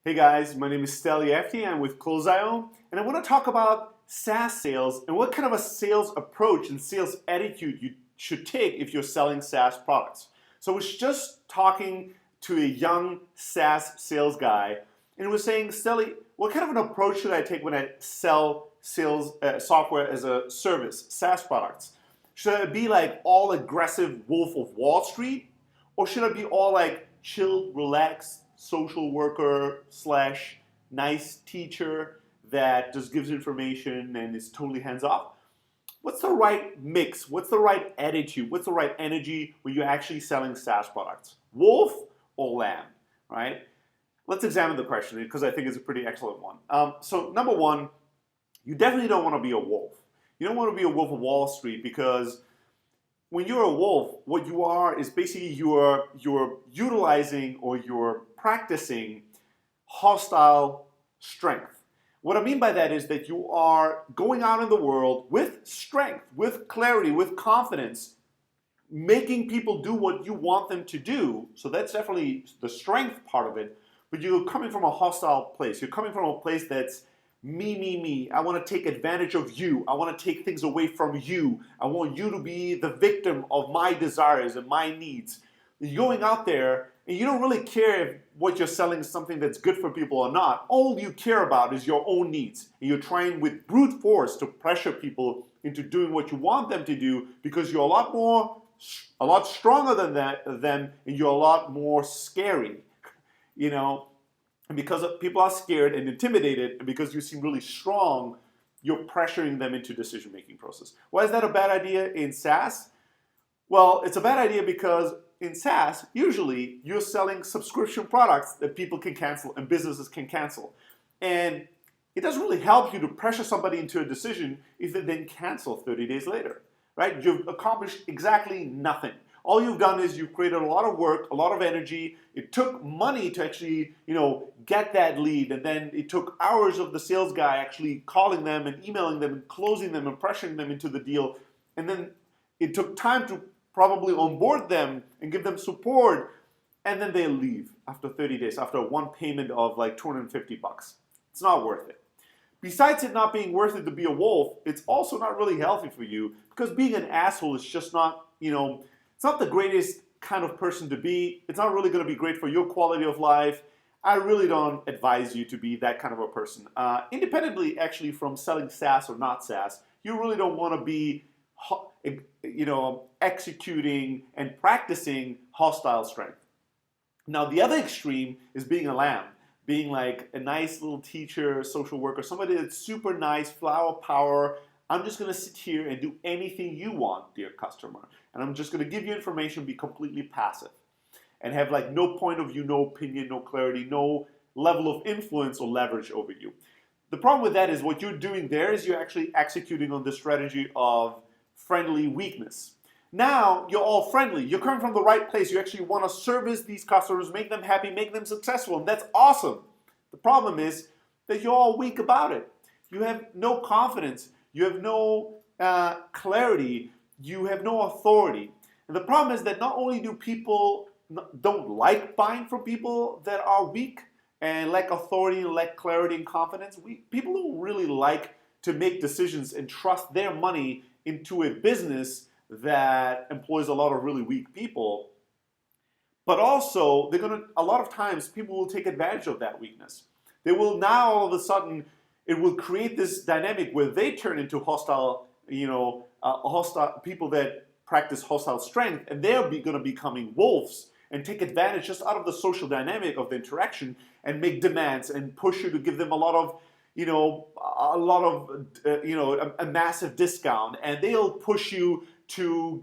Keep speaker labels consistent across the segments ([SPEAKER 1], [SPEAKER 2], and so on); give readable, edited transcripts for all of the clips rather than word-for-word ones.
[SPEAKER 1] Hey guys, my name is Steli Efti. I'm with Close.io, and I want to talk about SaaS sales and what kind of a sales approach and sales attitude you should take if you're selling SaaS products. So I was just talking to a young SaaS sales guy, and he was saying, Steli, what kind of an approach should I take when I sell sales software as a service, SaaS products? Should I be like all aggressive Wolf of Wall Street, or should I be all like chill, relaxed, social worker slash nice teacher that just gives information and is totally hands off? What's the right mix? What's the right attitude? What's the right energy when you're actually selling SaaS products? Wolf or lamb, right? Let's examine the question because I think it's a pretty excellent one. So number one, you definitely don't want to be a wolf. You don't want to be a wolf of Wall Street because when you're a wolf, what you are is basically you're utilizing or you're practicing hostile strength. What I mean by that is that you are going out in the world with strength, with clarity, with confidence, making people do what you want them to do. So that's definitely the strength part of it. But you're coming from a hostile place. You're coming from a place that's me. I want to take advantage of you. I want to take things away from you. I want you to be the victim of my desires and my needs. You're going out there and you don't really care if what you're selling is something that's good for people or not. All you care about is your own needs. And you're trying with brute force to pressure people into doing what you want them to do because you're a lot stronger than them, and you're a lot more scary, you know. And because people are scared and intimidated, and because you seem really strong, you're pressuring them into decision-making process. Why is that a bad idea in SaaS? Well, it's a bad idea because in SaaS, usually you're selling subscription products that people can cancel and businesses can cancel. And it doesn't really help you to pressure somebody into a decision if they then cancel 30 days later, right? You've accomplished exactly nothing. All you've done is you've created a lot of work, a lot of energy. It took money to actually, get that lead, and then it took hours of the sales guy actually calling them and emailing them and closing them and pressuring them into the deal. And then it took time to probably onboard them and give them support, and then they leave after 30 days, after one payment of like $250. It's not worth it. Besides it not being worth it to be a wolf, it's also not really healthy for you because being an asshole is just not, it's not the greatest kind of person to be. It's not really going to be great for your quality of life. I really don't advise you to be that kind of a person. Independently, actually, from selling SaaS or not SaaS, you really don't want to be, executing and practicing hostile strength. Now, the other extreme is being a lamb, being like a nice little teacher, social worker, somebody that's super nice, flower power. I'm just going to sit here and do anything you want, dear customer. And I'm just going to give you information, be completely passive, and have like no point of view, no opinion, no clarity, no level of influence or leverage over you. The problem with that is what you're doing there is you're actually executing on the strategy of friendly weakness. Now you're all friendly. You're coming from the right place. You actually want to service these customers, make them happy, make them successful, and that's awesome. The problem is that you're all weak about it. You have no confidence. You have no clarity. You have no authority. And the problem is that not only do people don't like buying from people that are weak and lack authority, lack clarity and confidence, people don't really like to make decisions and trust their money into a business that employs a lot of really weak people. But also, a lot of times people will take advantage of that weakness. They will now all of a sudden, it will create this dynamic where they turn into hostile people that practice hostile strength, and they're going to becoming wolves and take advantage just out of the social dynamic of the interaction and make demands and push you to give them a massive discount, and they'll push you to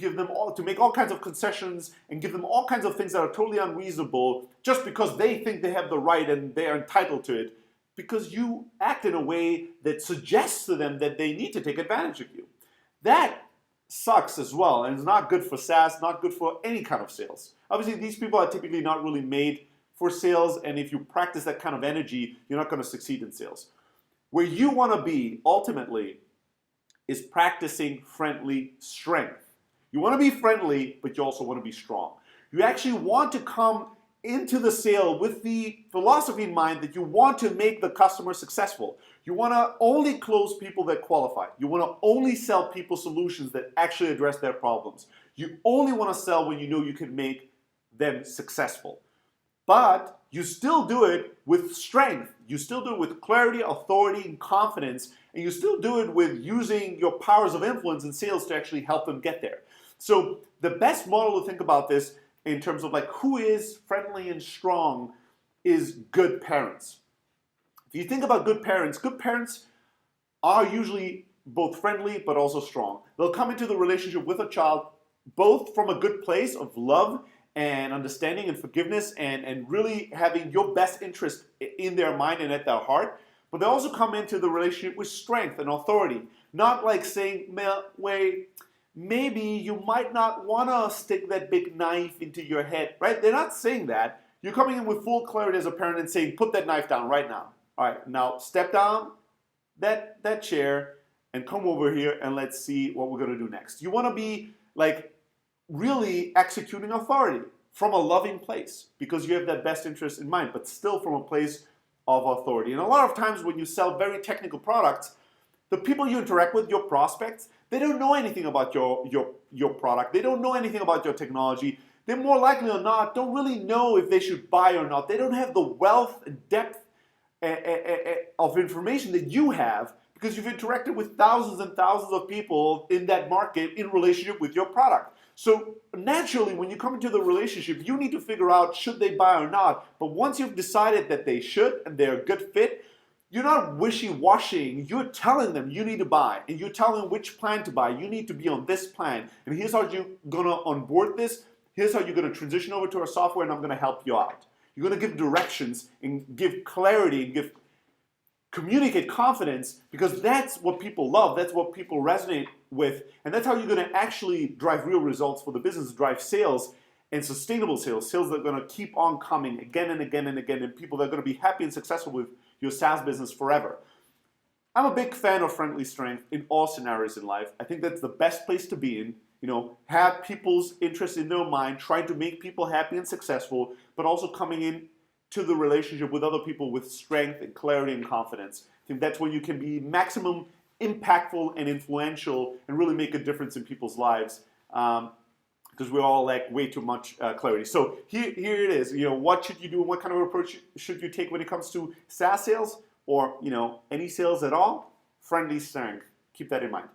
[SPEAKER 1] make all kinds of concessions and give them all kinds of things that are totally unreasonable just because they think they have the right and they're entitled to it, because you act in a way that suggests to them that they need to take advantage of you. That sucks as well, and it's not good for SaaS, not good for any kind of sales. Obviously, these people are typically not really made for sales, and if you practice that kind of energy, you're not going to succeed in sales. Where you want to be, ultimately, is practicing friendly strength. You want to be friendly, but you also want to be strong. You actually want to come into the sale with the philosophy in mind that you want to make the customer successful. You want to only close people that qualify. You want to only sell people solutions that actually address their problems. You only want to sell when you know you can make them successful. But you still do it with strength. You still do it with clarity, authority, and confidence. And you still do it with using your powers of influence in sales to actually help them get there. So the best model to think about this in terms of like who is friendly and strong is good parents. If you think about good parents are usually both friendly but also strong. They'll come into the relationship with a child both from a good place of love and understanding and forgiveness and really having your best interest in their mind and at their heart. But they also come into the relationship with strength and authority. Not like saying, wait, maybe you might not want to stick that big knife into your head, right? They're not saying that. You're coming in with full clarity as a parent and saying, put that knife down right now. All right, now step down that chair and come over here and let's see what we're going to do next. You want to be like really executing authority from a loving place because you have that best interest in mind, but still from a place of authority. And a lot of times when you sell very technical products, the people you interact with, your prospects, they don't know anything about your product. They don't know anything about your technology. They more likely or not don't really know if they should buy or not. They don't have the wealth and depth of information that you have because you've interacted with thousands and thousands of people in that market in relationship with your product. So naturally, when you come into the relationship, you need to figure out should they buy or not. But once you've decided that they should and they're a good fit, you're not wishy-washy. You're telling them you need to buy, and you're telling them which plan to buy. You need to be on this plan, and here's how you're gonna onboard this. Here's how you're gonna transition over to our software, and I'm gonna help you out. You're gonna give directions and give clarity and communicate confidence because that's what people love. That's what people resonate with, and that's how you're gonna actually drive real results for the business, drive sales and sustainable sales that are gonna keep on coming again and again and again, and people that are gonna be happy and successful with your SaaS business forever. I'm a big fan of friendly strength in all scenarios in life. I think that's the best place to be in. Have people's interest in their mind, trying to make people happy and successful, but also coming in to the relationship with other people with strength and clarity and confidence. I think that's when you can be maximum impactful and influential and really make a difference in people's lives. Because we all lack way too much clarity. So here it is. What should you do? What kind of approach should you take when it comes to SaaS sales or any sales at all? Friendly strength. Keep that in mind.